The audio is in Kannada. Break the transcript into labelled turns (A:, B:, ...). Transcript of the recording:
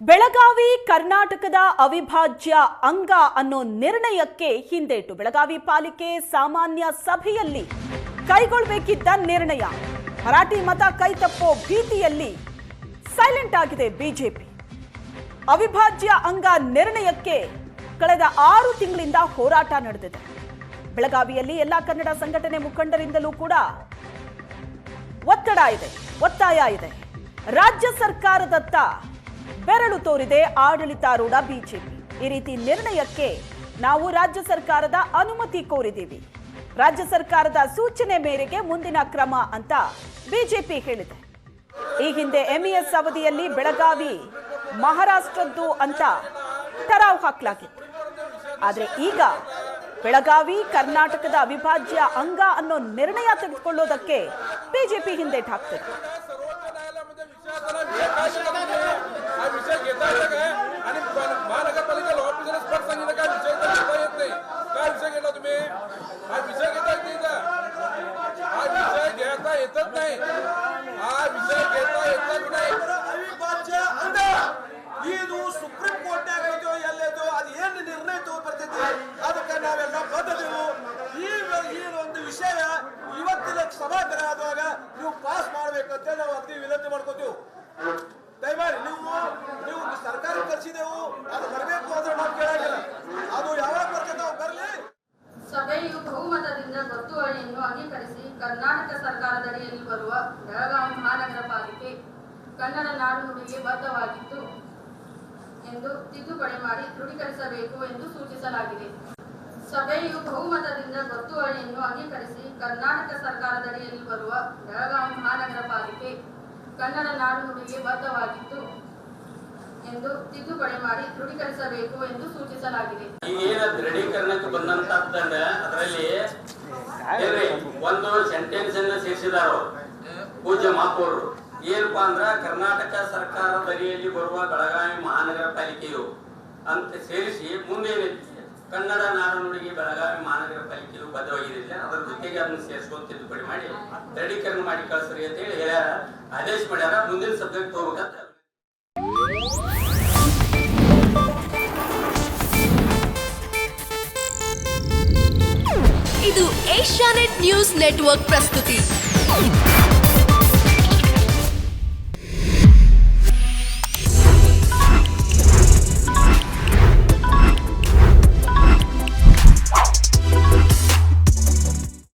A: ಬೆಳಗಾವಿ ಕರ್ನಾಟಕದ ಅವಿಭಾಜ್ಯ ಅಂಗ ಅನ್ನೋ ನಿರ್ಣಯಕ್ಕೆ ಹಿಂದೇಟು. ಬೆಳಗಾವಿ ಪಾಲಿಕೆ ಸಾಮಾನ್ಯ ಸಭೆಯಲ್ಲಿ ಕೈಗೊಳ್ಳಬೇಕಿದ್ದ ನಿರ್ಣಯ ಮರಾಠಿ ಮತ ಕೈ ತಪ್ಪೋ ಭೀತಿಯಲ್ಲಿ ಸೈಲೆಂಟ್ ಆಗಿದೆ ಬಿಜೆಪಿ. ಅವಿಭಾಜ್ಯ ಅಂಗ ನಿರ್ಣಯಕ್ಕೆ ಕಳೆದ 6 ತಿಂಗಳಿಂದ ಹೋರಾಟ ನಡೆದಿದೆ. ಬೆಳಗಾವಿಯಲ್ಲಿ ಎಲ್ಲ ಕನ್ನಡ ಸಂಘಟನೆ ಮುಖಂಡರಿಂದಲೂ ಕೂಡ ಒತ್ತಾಯ ಇದೆ. ರಾಜ್ಯ ಸರ್ಕಾರದತ್ತ ಬೆರಳು ತೋರಿದೆ ಆಡಳಿತಾರೂಢ ಬಿಜೆಪಿ. ಈ ರೀತಿ ನಿರ್ಣಯಕ್ಕೆ ನಾವು ರಾಜ್ಯ ಸರ್ಕಾರದ ಅನುಮತಿ ಕೋರಿದ್ದೀವಿ, ರಾಜ್ಯ ಸರ್ಕಾರದ ಸೂಚನೆ ಮೇರೆಗೆ ಮುಂದಿನ ಕ್ರಮ ಅಂತ ಬಿಜೆಪಿ ಹೇಳಿದೆ. ಈ ಹಿಂದೆ ಎಂಇಎಸ್ ಅವಧಿಯಲ್ಲಿ ಬೆಳಗಾವಿ ಮಹಾರಾಷ್ಟ್ರದ್ದು ಅಂತ ಠರಾವು ಹಾಕಲಾಗಿತ್ತು. ಆದರೆ ಈಗ ಬೆಳಗಾವಿ ಕರ್ನಾಟಕದ ಅವಿಭಾಜ್ಯ ಅಂಗ ಅನ್ನೋ ನಿರ್ಣಯ ತೆಗೆದುಕೊಳ್ಳೋದಕ್ಕೆ ಬಿಜೆಪಿ ಹಿಂದೇಟು ಹಾಕ್ತಿದೆ.
B: ಇದು ಸುಪ್ರೀಂ ಕೋರ್ಟ್ ಎಲ್ಲೇದು ಅದು ಏನು ನಿರ್ಣಯ ತಗೋಬರ್ತೈತಿ ಅದಕ್ಕೆ ನಾವೆಲ್ಲ ಬದ್ಧತೆವು. ಈ ಒಂದು ವಿಷಯ ಇವತ್ತಿನ ಸಭಾಗೃಹ ಆದಾಗ ನೀವು ಪಾಸ್ ಮಾಡ್ಬೇಕಂತ ನಾವು ಅಗ್ನಿ ವಿನಂತಿ ಮಾಡ್ಕೋತೀವಿ. ದಯಮಾಡಿ ನೀವು ಸರ್ಕಾರ ಕಳಿಸಿದೆವು, ಅದು ಬರಬೇಕು ಅಂದ್ರೆ ನಾವು ಕೇಳಾಗಿಲ್ಲ. ಅದು ಯಾವಾಗ ಬರ್ತದೆ ನಾವು ಬರಲಿ.
C: ಸಭೆಯು ಬಹುಮತದಿಂದ ಗೊತ್ತುವಳಿಯನ್ನು ಅಂಗೀಕರಿಸಿ ಕರ್ನಾಟಕ ಸರ್ಕಾರದಡಿಯಲ್ಲಿ ಬರುವ ಬೆಳಗಾವಿ ಮಹಾನಗರ ಪಾಲಿಕೆ ಕನ್ನಡ ನಾಡು ನುಡಿಗೆ ಬದ್ಧವಾಗಿತ್ತು ಎಂದು ತಿದ್ದುಪಡಿ ಮಾಡಿ ದೃಢೀಕರಿಸಬೇಕು ಎಂದು ಸೂಚಿಸಲಾಗಿದೆ. ಸಭೆಯು ಬಹುಮತದಿಂದ ಗೊತ್ತುವಳಿಯನ್ನು ಅಂಗೀಕರಿಸಿ ಕರ್ನಾಟಕ ಸರ್ಕಾರದಡಿಯಲ್ಲಿ ಬರುವ ಬೆಳಗಾವಿ ಮಹಾನಗರ ಪಾಲಿಕೆ ಕನ್ನಡ ನಾಡು ನುಡಿಗೆ ಬದ್ಧವಾಗಿತ್ತು ಎಂದು ತಿದ್ದುಪಡಿ ಮಾಡಿ ದೃಢೀಕರಿಸಬೇಕು ಎಂದು ಸೂಚಿಸಲಾಗಿದೆ.
D: ಈಗೇನ ದೃಢೀಕರಣಕ್ಕೆ ಬಂದಂತಂದ್ರೆ ಅದರಲ್ಲಿ ಒಂದು ಸೆಂಟೆನ್ಸ್ ಅನ್ನ ಸೇರಿಸಿದಾರು ಪೂಜ್ಯ ಮಾಪೋರು. ಏನಪ್ಪಾ ಅಂದ್ರ ಕರ್ನಾಟಕ ಸರ್ಕಾರದ ಅಡಿಯಲ್ಲಿ ಬರುವ ಬೆಳಗಾವಿ ಮಹಾನಗರ ಪಾಲಿಕೆಯು ಅಂತ ಸೇರಿಸಿ ಮುಂದೇನೈತಿ ಕನ್ನಡ ನಾಡು ನುಡಿಗೆ ಬೆಳಗಾವಿ ಮಹಾನಗರ ಪಾಲಿಕೆಯು ಬದ್ಧವಾಗಿದೆ, ಅದರ ಜೊತೆಗೆ ಅದನ್ನ ಸೇರಿಸ್ಕೊಂಡು ತಿದ್ದುಪಡಿ ಮಾಡಿ ದೃಢೀಕರಣ ಮಾಡಿ ಕಳಿಸ್ರಿ ಅಂತ ಹೇಳಿ ಆದೇಶ ಮಾಡ್ಯಾರ. ಮುಂದಿನ ಸಬ್ಜೆಕ್ಟ್ ಹೋಗ್ಬೇಕಂತ.
E: ಇದು ಏಷ್ಯಾನೆಟ್ ನ್ಯೂಸ್ ನೆಟ್ವರ್ಕ್ ಪ್ರಸ್ತುತಿ.